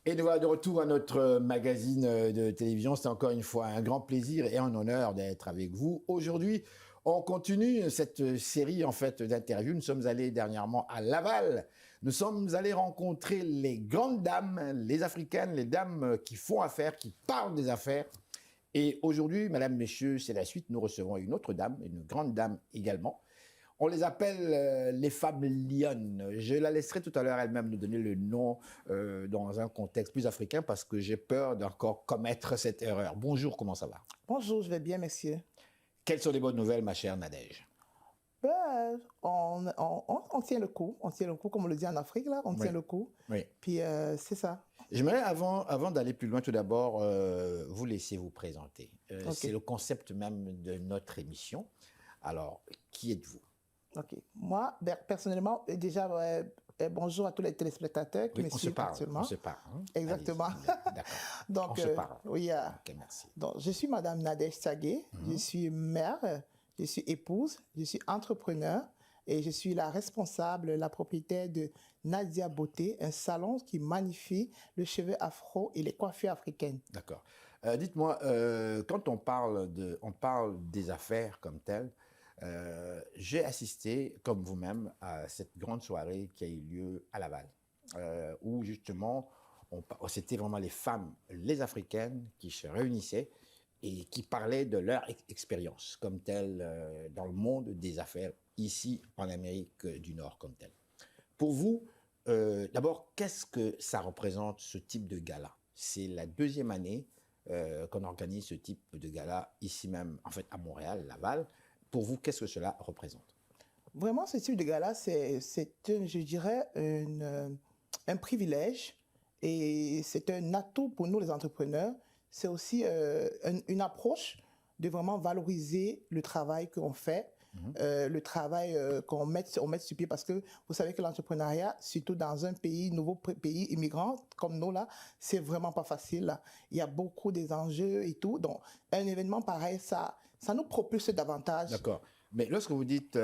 Et nous voilà de retour à notre magazine de télévision. C'est encore une fois un grand plaisir et un honneur d'être avec vous. Aujourd'hui, on continue cette série en fait d'interviews. Nous sommes allés dernièrement à Laval. Nous sommes allés rencontrer les grandes dames, les africaines, les dames qui font affaire, qui parlent des affaires. Et aujourd'hui, mesdames, messieurs, c'est la suite. Nous recevons une autre dame, une grande dame également. On les appelle les femmes lionnes. Je la laisserai tout à l'heure elle-même nous donner le nom dans un contexte plus africain parce que j'ai peur d'encore commettre cette erreur. Bonjour, comment ça va? Bonjour, je vais bien, monsieur. Quelles sont les bonnes nouvelles, ma chère Nadège? On tient le coup. On tient le coup, comme on le dit en Afrique, là. On tient le coup. Oui. Puis, c'est ça. J'aimerais, avant d'aller plus loin, tout d'abord, vous laisser vous présenter. Okay. C'est le concept même de notre émission. Alors, qui êtes-vous? OK. Moi, personnellement, déjà, bonjour à tous les téléspectateurs qui me suivent actuellement. On se parle. Hein? Exactement. D'accord. Donc, on se parle. Oui. OK, merci. Donc, je suis Madame Nadège Tsagué. Je suis mère, je suis épouse, je suis entrepreneur et je suis la responsable, la propriétaire de Nadia Beauté, un salon qui magnifie le cheveu afro et les coiffures africaines. D'accord. Dites-moi, quand on parle des affaires comme telles, j'ai assisté, comme vous-même, à cette grande soirée qui a eu lieu à Laval, où justement, c'était vraiment les femmes, les africaines, qui se réunissaient et qui parlaient de leur expérience comme telle dans le monde des affaires, ici en Amérique du Nord comme telle. Pour vous, d'abord, qu'est-ce que ça représente, ce type de gala? C'est la deuxième année qu'on organise ce type de gala ici même, en fait, à Montréal, Laval. Pour vous, qu'est-ce que cela représente? Vraiment, ce type de gala, c'est je dirais, un privilège et c'est un atout pour nous, les entrepreneurs. C'est aussi une approche de vraiment valoriser le travail qu'on fait, le travail qu'on met sur pied, parce que vous savez que l'entrepreneuriat, surtout dans un pays, nouveau pays immigrant comme nous, là, c'est vraiment pas facile. Là. Il y a beaucoup des enjeux et tout. Donc, un événement pareil, ça nous propulse davantage. D'accord. Mais lorsque vous dites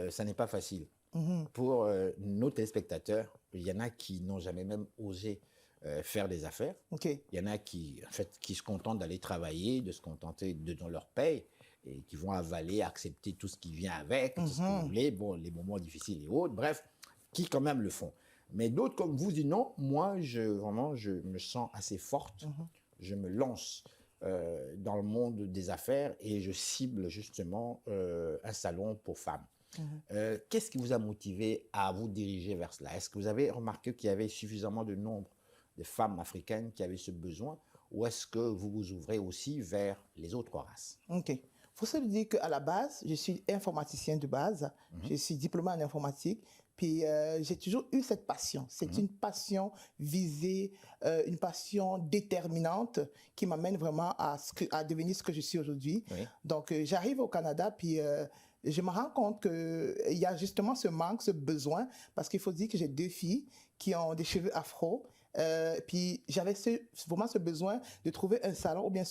ça n'est pas facile, pour nos téléspectateurs, il y en a qui n'ont jamais même osé faire des affaires. Okay. Il y en a qui, en fait, qui se contentent d'aller travailler, de se contenter de dans leur paye et qui vont avaler, accepter tout ce qui vient avec, tout ce que vous voulez, bon, les moments difficiles et autres, bref, qui quand même le font. Mais d'autres comme vous disent non, moi, je me sens assez forte, je me lance dans le monde des affaires et je cible justement un salon pour femmes. Qu'est-ce qui vous a motivé à vous diriger vers cela? Est-ce que vous avez remarqué qu'il y avait suffisamment de nombre de femmes africaines qui avaient ce besoin ou est-ce que vous vous ouvrez aussi vers les autres races? OK. Il faut se dire qu'à la base, je suis informaticien de base, je suis diplômé en informatique, puis j'ai toujours eu cette passion. C'est une passion visée, une passion déterminante qui m'amène vraiment à devenir ce que je suis aujourd'hui. Oui. Donc j'arrive au Canada, puis je me rends compte qu'il y a justement ce manque, ce besoin, parce qu'il faut dire que j'ai 2 filles qui ont des cheveux afro, puis j'avais vraiment ce besoin de trouver un salon ou bien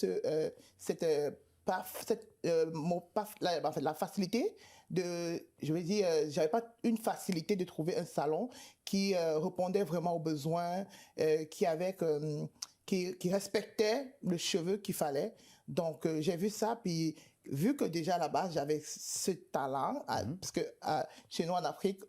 la facilité de, je veux dire, j'avais pas une facilité de trouver un salon qui répondait vraiment aux besoins, qui respectait le cheveu qu'il fallait. Donc j'ai vu ça, puis vu que déjà à la base j'avais ce talent, parce que chez nous en Afrique,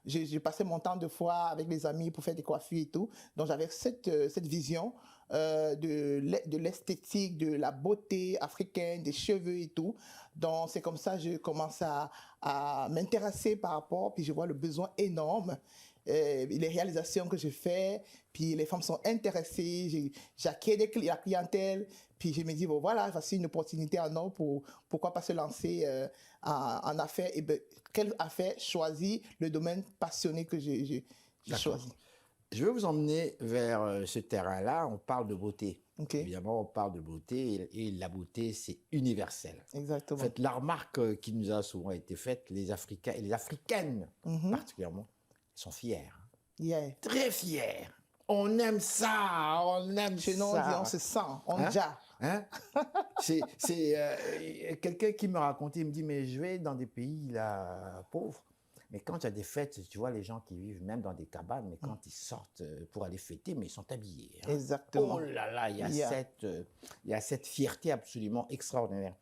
j'ai passé mon temps de fois avec les amis pour faire des coiffures et tout, donc j'avais cette vision de l'esthétique, de la beauté africaine, des cheveux et tout. Donc c'est comme ça que je commence à m'intéresser par rapport, puis je vois le besoin énorme. Les réalisations que je fais, puis les femmes sont intéressées, j'acquiers la clientèle, puis je me dis, bon voilà, voici une opportunité en or pourquoi pas se lancer en affaires, et ben, quelle affaire choisir le domaine passionné que j'ai choisi. Je vais vous emmener vers ce terrain-là, on parle de beauté. Okay. Évidemment, on parle de beauté et la beauté, c'est universel. Exactement. En fait, la remarque qui nous a souvent été faite, les Africains et les Africaines particulièrement, sont fiers. Yeah. Très fiers. On aime ça, on aime Chez nous, ça. on se sent, on ja. Hein? C'est quelqu'un qui me racontait, il me dit, mais je vais dans des pays là, pauvres. Mais quand il y a des fêtes, tu vois les gens qui vivent même dans des cabanes, mais quand ils sortent pour aller fêter, mais ils sont habillés. Hein. Exactement. Oh là là, Yeah. il y a cette fierté absolument extraordinaire.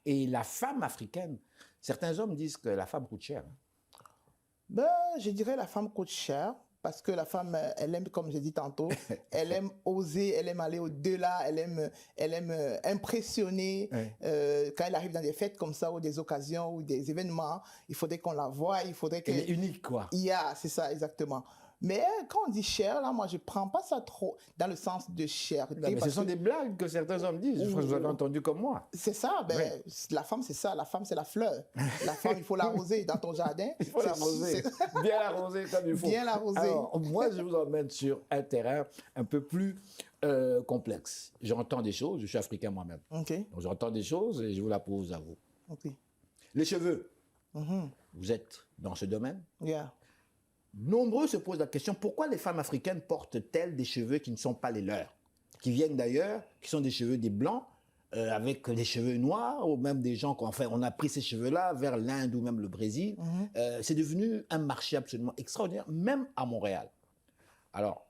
Et la femme africaine, certains hommes disent que la femme coûte cher. Hein. Ben, je dirais la femme coûte cher parce que la femme, elle aime, comme j'ai dit tantôt, elle aime oser, elle aime aller au-delà, elle aime impressionner. Ouais. Quand elle arrive dans des fêtes comme ça ou des occasions ou des événements, il faudrait qu'on la voie, il faudrait Elle est qu'elle... unique, quoi. Yeah, c'est ça, exactement. Mais quand on dit cher, là, moi, je prends pas ça trop dans le sens de cherté. Non, mais ce parce sont que- des blagues que certains hommes disent. Je crois que vous avez entendu comme moi. C'est ça, ben, Ouais. la femme, c'est ça. La femme, c'est la fleur. La femme, il faut l'arroser dans ton jardin. Il faut C'est- l'arroser, c'est- bien l'arroser comme il faut. Bien l'arroser. Alors, moi, je vous emmène sur un terrain un peu plus complexe. J'entends des choses, je suis africain moi-même. OK, Donc, j'entends des choses et je vous la pose à vous. OK. Les cheveux, Mhm. vous êtes dans ce domaine. Yeah. Nombreux se posent la question, pourquoi les femmes africaines portent-elles des cheveux qui ne sont pas les leurs, qui viennent d'ailleurs, qui sont des cheveux des blancs, avec des cheveux noirs, ou même des gens enfin, on a pris ces cheveux-là vers l'Inde ou même le Brésil. C'est devenu un marché absolument extraordinaire, même à Montréal. Alors,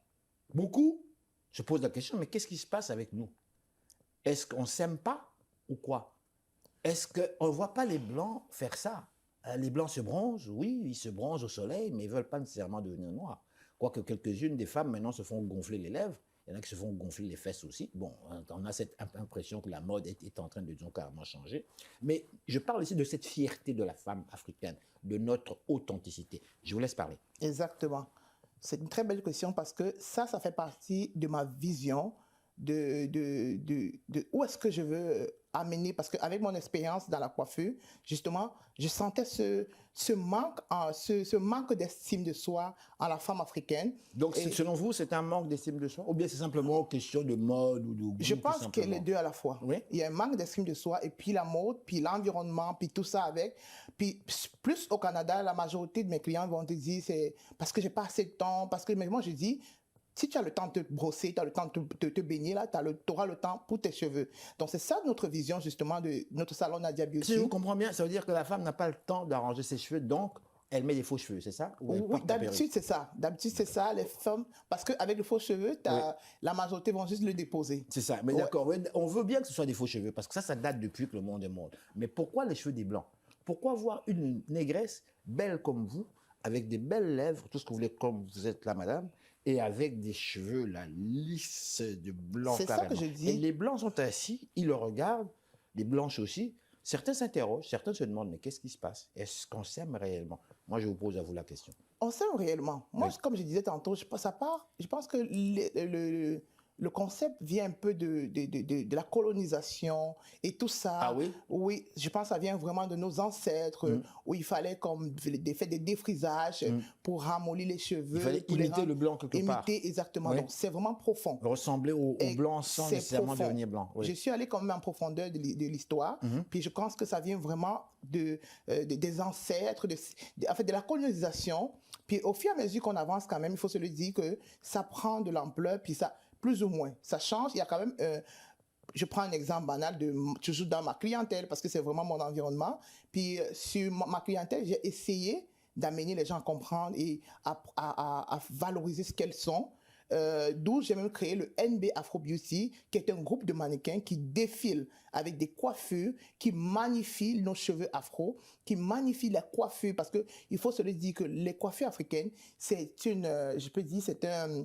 beaucoup se posent la question, mais qu'est-ce qui se passe avec nous? Est-ce qu'on ne s'aime pas ou quoi? Est-ce qu'on ne voit pas les Blancs faire ça? Les Blancs se bronzent, oui, ils se bronzent au soleil, mais ils ne veulent pas nécessairement devenir noirs. Quoique quelques-unes des femmes maintenant se font gonfler les lèvres, il y en a qui se font gonfler les fesses aussi. Bon, on a cette impression que la mode est en train de, disons, carrément changer. Mais je parle ici de cette fierté de la femme africaine, de notre authenticité. Je vous laisse parler. Exactement. C'est une très belle question parce que ça fait partie de ma vision de où est-ce que je veux amener. Parce qu'avec mon expérience dans la coiffure, justement, je sentais ce manque d'estime de soi en la femme africaine. Donc, Et selon vous, c'est un manque d'estime de soi? Ou bien c'est simplement une question de mode ou de goût? je tout pense que simplement? les deux à la fois. Oui. Il y a un manque d'estime de soi et puis la mode, puis l'environnement, puis tout ça avec. Puis plus au Canada, la majorité de mes clients vont te dire c'est parce que j'ai pas assez de temps, parce que mais moi je dis si tu as le temps de te brosser, tu as le temps de te baigner, là, tu auras le temps pour tes cheveux. Donc, c'est ça notre vision, justement, de notre salon Nadia Beauty. Si je vous comprends bien, ça veut dire que la femme n'a pas le temps d'arranger ses cheveux, donc elle met des faux cheveux, c'est ça? Ou elle Oui, porte la d'habitude, perruque? c'est ça. D'habitude, c'est ça, les femmes. Parce qu'avec les faux cheveux, la majorité vont juste le déposer. C'est ça, mais Ouais. d'accord, ouais, on veut bien que ce soit des faux cheveux, parce que ça date depuis que le monde est monde. Mais pourquoi les cheveux des blancs? Pourquoi voir une négresse belle comme vous, avec des belles lèvres, tout ce que vous voulez, comme vous êtes là, madame, et avec des cheveux là, lisses, de blanc C'est ça carrément. que je dis. Et les blancs sont assis, ils le regardent, les blanches aussi. Certains s'interrogent, certains se demandent, mais qu'est-ce qui se passe? Est-ce qu'on s'aime réellement? Moi, je vous pose à vous la question. On s'aime réellement. Moi, Oui. comme je disais tantôt, je pense que le concept vient un peu de la colonisation et tout ça. Ah oui? Oui, je pense que ça vient vraiment de nos ancêtres, où il fallait comme faire des défrisages pour ramollir les cheveux. Il fallait pour les imiter rendre- le blanc quelque part. Imiter, exactement. Oui. Donc, c'est vraiment profond. Ressembler au Et blanc sans c'est nécessairement profond. devenir blanc. Oui. Je suis allé quand même en profondeur de l'histoire, puis je pense que ça vient vraiment des ancêtres, en fait, de la colonisation. Puis au fur et à mesure qu'on avance quand même, il faut se le dire que ça prend de l'ampleur, puis ça, plus ou moins, ça change. Il y a quand même, je prends un exemple banal toujours dans ma clientèle, parce que c'est vraiment mon environnement. Puis sur ma clientèle, j'ai essayé d'amener les gens à comprendre et à valoriser ce qu'elles sont. D'où j'ai même créé le NB Afro Beauty, qui est un groupe de mannequins qui défilent avec des coiffures, qui magnifient nos cheveux afro, qui magnifient la coiffure, parce que il faut se le dire que les coiffures africaines, c'est une, je peux dire, c'est un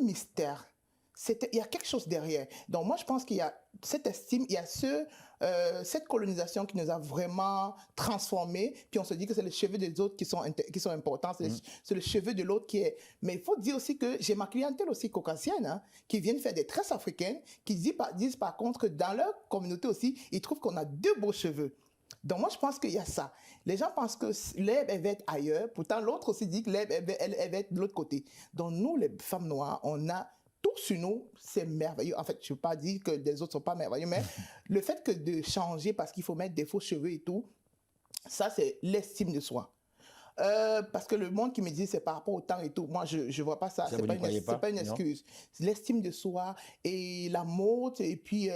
mystère. Il y a quelque chose derrière. Donc moi, je pense qu'il y a cette estime, il y a cette colonisation qui nous a vraiment transformés. Puis on se dit que c'est les cheveux des autres qui sont importants, c'est le cheveu de l'autre qui est... Mais il faut dire aussi que j'ai ma clientèle aussi caucasienne, hein, qui viennent faire des tresses africaines, qui disent par contre que dans leur communauté aussi, ils trouvent qu'on a deux beaux cheveux. Donc moi, je pense qu'il y a ça. Les gens pensent que l'herbe, elle va être ailleurs. Pourtant, l'autre aussi dit que l'herbe, elle va être de l'autre côté. Donc nous, les femmes noires, on a tout sur nous, c'est merveilleux. En fait, je ne veux pas dire que les autres ne sont pas merveilleux, mais le fait que de changer parce qu'il faut mettre des faux cheveux et tout, ça, c'est l'estime de soi. Parce que le monde qui me dit c'est par rapport au temps et tout, moi je ne vois pas ça, c'est pas une excuse. C'est l'estime de soi et la mode et puis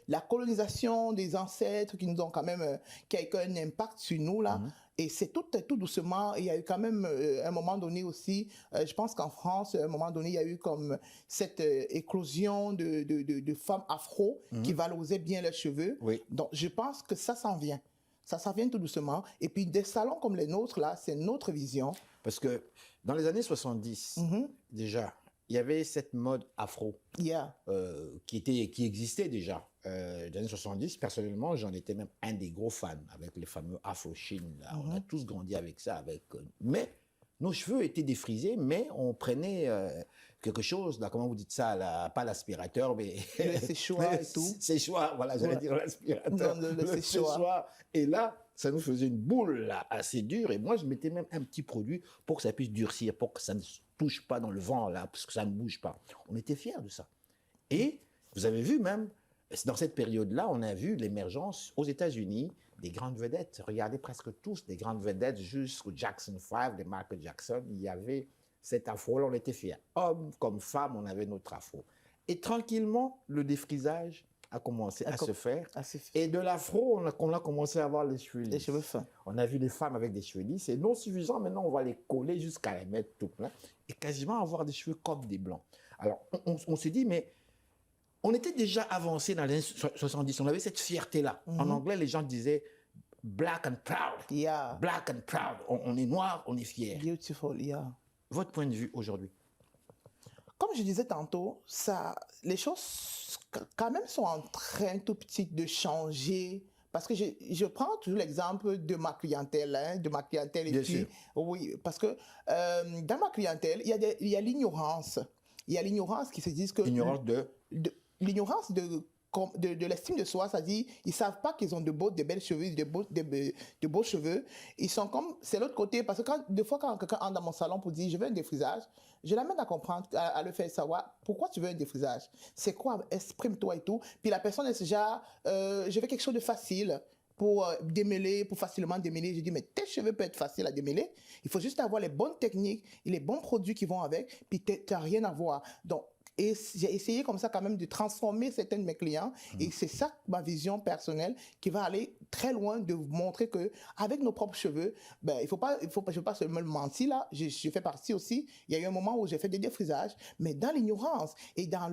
la colonisation des ancêtres qui nous ont quand même, qui a un impact sur nous là. Et c'est tout doucement, il y a eu quand même un moment donné aussi, je pense qu'en France, à un moment donné, il y a eu comme cette éclosion de femmes afro qui valorisaient bien leurs cheveux. Oui. Donc, je pense que ça s'en vient. Ça s'en vient tout doucement. Et puis, des salons comme les nôtres, là, c'est notre vision. Parce que dans les années 70, déjà, il y avait cette mode afro Yeah. qui existait déjà. Dans les années 70, personnellement, j'en étais même un des gros fans avec les fameux Afro-Chine. On a tous grandi avec ça. Mais nos cheveux étaient défrisés, mais on prenait quelque chose, là, comment vous dites ça, là, pas l'aspirateur, mais... Le séchoir et tout. Séchoir, voilà, j'allais dire l'aspirateur. Non, le séchoir. Et là, ça nous faisait une boule là, assez dure. Et moi, je mettais même un petit produit pour que ça puisse durcir, pour que ça ne se touche pas dans le vent, là, parce que ça ne bouge pas. On était fiers de ça. Et vous avez vu même, dans cette période-là, on a vu l'émergence aux États-Unis des grandes vedettes. Regardez presque tous des grandes vedettes jusqu'au Jackson 5, des Michael Jackson. Il y avait cet afro-là, on était fiers. Hommes comme femmes, on avait notre afro. Et tranquillement, le défrisage a commencé à se faire. Et de l'afro, on a commencé à avoir les cheveux lisses. Les cheveux fins. On a vu les femmes avec des cheveux lisses. C'est non suffisant. Maintenant, on va les coller jusqu'à les mettre tout plein et quasiment avoir des cheveux comme des blancs. Alors, on s'est dit, mais on était déjà avancé dans les années 70. On avait cette fierté-là. En anglais, les gens disaient black and proud. Yeah. Black and proud. On est noir, on est fier. Beautiful, yeah. Votre point de vue aujourd'hui? Comme je disais tantôt, les choses quand même sont en train tout petit de changer. Parce que je prends toujours l'exemple de ma clientèle, de ma clientèle. Bien sûr. Oui, parce que dans ma clientèle, il y a l'ignorance. Il y a l'ignorance qui se dit que... L'ignorance l'ignorance de l'estime de soi, c'est-à-dire ils savent pas qu'ils ont de belles cheveux, de beaux cheveux. Ils sont comme, c'est l'autre côté, parce que des fois quand quelqu'un entre dans mon salon pour dire je veux un défrisage, je l'amène à comprendre, à le faire savoir pourquoi tu veux un défrisage. C'est quoi, exprime-toi et tout. Puis la personne est déjà, je veux quelque chose de facile pour démêler, pour facilement démêler. Je dis, mais tes cheveux peuvent être faciles à démêler. Il faut juste avoir les bonnes techniques et les bons produits qui vont avec, puis tu n'as rien à voir. Donc, et j'ai essayé comme ça quand même de transformer certains de mes clients. Et c'est ça ma vision personnelle qui va aller très loin de vous montrer que avec nos propres cheveux, ben, je ne veux pas seulement mentir là. Je fais partie aussi. Il y a eu un moment où j'ai fait des défrisages, mais dans l'ignorance et dans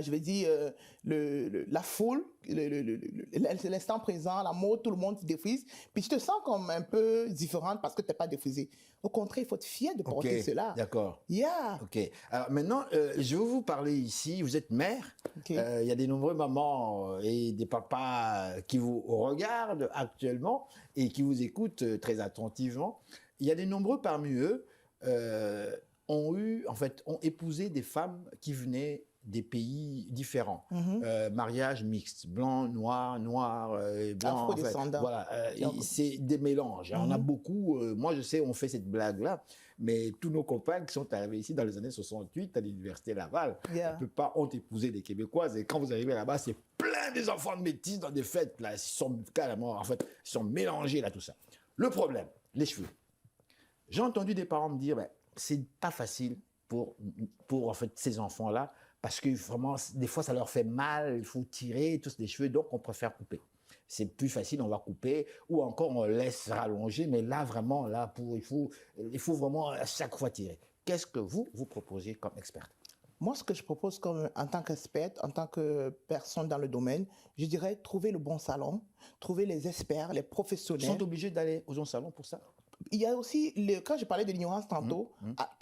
je vais dire, la foule, l'instant présent, la mode, tout le monde se défrise. Puis tu te sens comme un peu différente parce que tu n'es pas défrisé. Au contraire, il faut être fier de porter cela. D'accord. Yeah. OK. Alors maintenant, je vais vous parler ici. Vous êtes mère. Okay. Il y a des nombreux mamans et des papas qui vous regardent actuellement et qui vous écoutent très attentivement. Il y a des nombreux parmi eux ont épousé des femmes qui venaient des pays différents. Mariage mixte, blanc, noir, blanc. Afro-descendant. Voilà, c'est des mélanges. On a beaucoup, moi je sais, on fait cette blague-là, mais tous nos copains qui sont arrivés ici dans les années 68 à l'université Laval, la plupart ont épousé des Québécoises. Et quand vous arrivez là-bas, c'est plein des enfants de métis dans des fêtes. Là, ils sont carrément, ils sont mélangés là, tout ça. Le problème, les cheveux. J'ai entendu des parents me dire, ben, c'est pas facile pour en fait, ces enfants-là, parce que vraiment, des fois, ça leur fait mal, il faut tirer tous les cheveux, donc on préfère couper. C'est plus facile, on va couper, ou encore on laisse rallonger, mais là, vraiment, là, il faut vraiment à chaque fois tirer. Qu'est-ce que vous proposez comme experte? Moi, ce que je propose en tant qu'experte, en tant que personne dans le domaine, je dirais trouver le bon salon, trouver les experts, les professionnels. Ils sont obligés d'aller aux salons pour ça? Il y a aussi, quand je parlais de l'ignorance tantôt,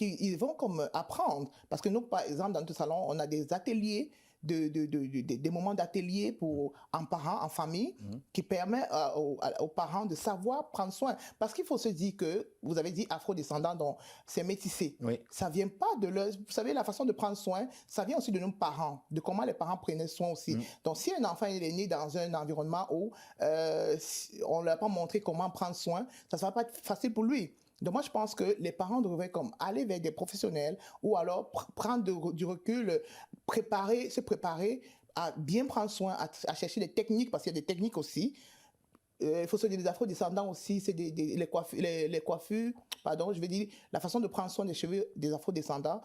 ils vont comme apprendre. Parce que nous, par exemple, dans notre salon, on a des ateliers, des moments d'atelier pour en parents, en famille, qui permettent aux parents de savoir prendre soin. Parce qu'il faut se dire que, vous avez dit afro-descendant, donc c'est métissé. Oui. Ça vient pas de leur... Vous savez, la façon de prendre soin, ça vient aussi de nos parents, de comment les parents prenaient soin aussi. Donc, si un enfant est né dans un environnement où on ne leur a pas montré comment prendre soin, ça ne va pas être facile pour lui. Donc moi, je pense que les parents devraient aller vers des professionnels ou alors prendre du recul, se préparer à bien prendre soin, à chercher des techniques, parce qu'il y a des techniques aussi. Il faut se dire, les afro-descendants aussi, c'est les coiffures, pardon, je veux dire, la façon de prendre soin des cheveux des afro-descendants,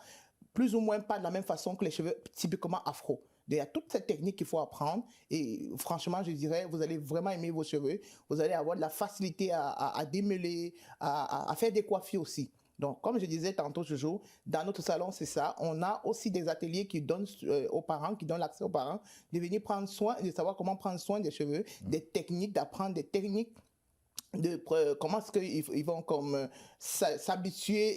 plus ou moins pas de la même façon que les cheveux typiquement afro. il y a toute cette technique qu'il faut apprendre. Et franchement, je dirais, vous allez vraiment aimer vos cheveux. Vous allez avoir de la facilité à démêler, à faire des coiffures aussi. Donc, comme je disais tantôt, toujours, dans notre salon, c'est ça. On a aussi des ateliers qui donnent aux parents, qui donnent l'accès aux parents de venir prendre soin, de savoir comment prendre soin des cheveux, des techniques, d'apprendre des techniques comment est-ce qu'ils vont comme s'habituer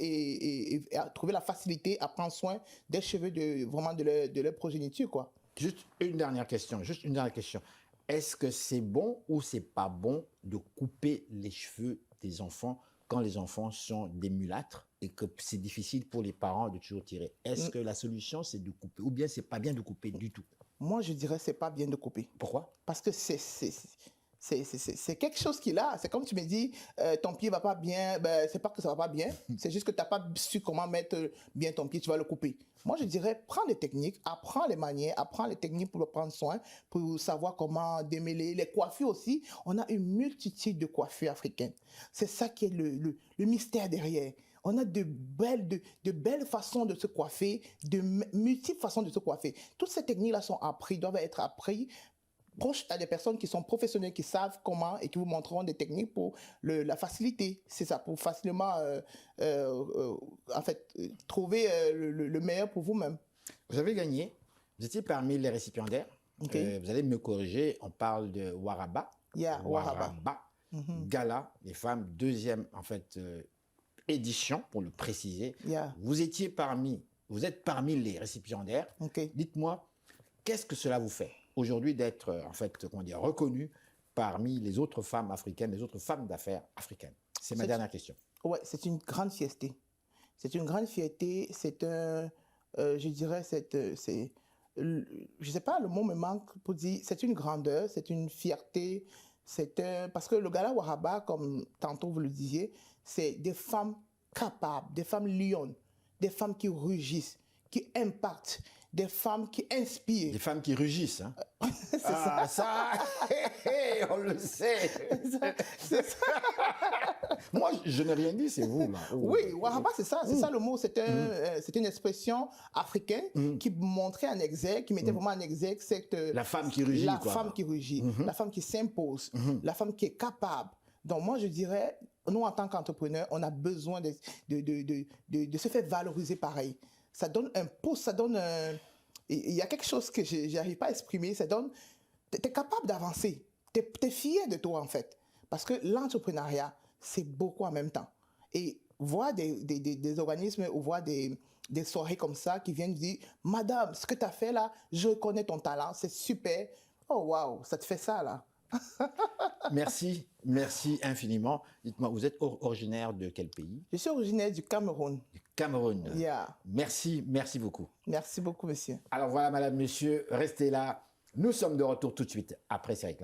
et à trouver la facilité à prendre soin des cheveux vraiment de leur progéniture, quoi. Juste une dernière question, juste une dernière question. Est-ce que c'est bon ou c'est pas bon de couper les cheveux des enfants quand les enfants sont des mulâtres et que c'est difficile pour les parents de toujours tirer? Est-ce que la solution, c'est de couper ou bien c'est pas bien de couper du tout? Moi, je dirais c'est pas bien de couper. Pourquoi? Parce que c'est quelque chose qui est là. C'est comme tu me dis, ton pied va pas bien. Ben, c'est pas que ça va pas bien. C'est juste que tu n'as pas su comment mettre bien ton pied. Tu vas le couper. Moi, je dirais, prends les techniques, apprends les manières, apprends les techniques pour le prendre soin, pour savoir comment démêler. Les coiffures aussi. On a une multitude de coiffures africaines. C'est ça qui est le mystère derrière. On a de belles façons de se coiffer, de multiples façons de se coiffer. Toutes ces techniques-là sont apprises, doivent être apprises proche à des personnes qui sont professionnelles, qui savent comment et qui vous montreront des techniques pour la facilité. C'est ça, pour facilement en fait, trouver le meilleur pour vous-même. Vous avez gagné. Vous étiez parmi les récipiendaires. Okay. Vous allez me corriger. On parle de Waraba. Yeah, Waraba. Gala, les femmes, deuxième en fait édition, pour le préciser. Yeah. Vous êtes parmi les récipiendaires. Okay. Dites-moi, qu'est-ce que cela vous fait aujourd'hui d'être en fait, comment dire, reconnue parmi les autres femmes africaines, les autres femmes d'affaires africaines? C'est ma dernière question. Ouais, c'est une grande fierté. C'est une grande fierté. C'est un, je dirais, je sais pas, le mot me manque pour dire, c'est une grandeur, c'est une fierté. Parce que le Gala Waraba, comme tantôt vous le disiez, c'est des femmes capables, des femmes lionnes, des femmes qui rugissent, qui impactent, des femmes qui inspirent. Des femmes qui rugissent, hein? C'est ça. On le sait. C'est ça. Moi, je n'ai rien dit, c'est vous, là. Oui, Waraba, c'est ça. C'est ça le mot. C'est une expression africaine qui montrait en exergue, qui mettait vraiment en exergue la femme qui rugit, la femme qui rugit, la femme qui s'impose, la femme qui est capable. Donc moi, je dirais, nous, en tant qu'entrepreneurs, on a besoin de se faire valoriser pareil. Ça donne un pouce, ça donne un... Il y a quelque chose que je n'arrive pas à exprimer, ça donne... Tu es capable d'avancer, tu es fier de toi en fait. Parce que l'entrepreneuriat, c'est beaucoup en même temps. Et voir des organismes ou voir des soirées comme ça qui viennent dire « Madame, ce que tu as fait là, je connais ton talent, c'est super. Oh waouh, ça te fait ça là. » Merci infiniment. Dites-moi, vous êtes originaire de quel pays? Je suis originaire du Cameroun. Du Cameroun. Yeah. Merci beaucoup. Merci beaucoup, monsieur. Alors voilà, madame, monsieur, restez là. Nous sommes de retour tout de suite après ces réclames.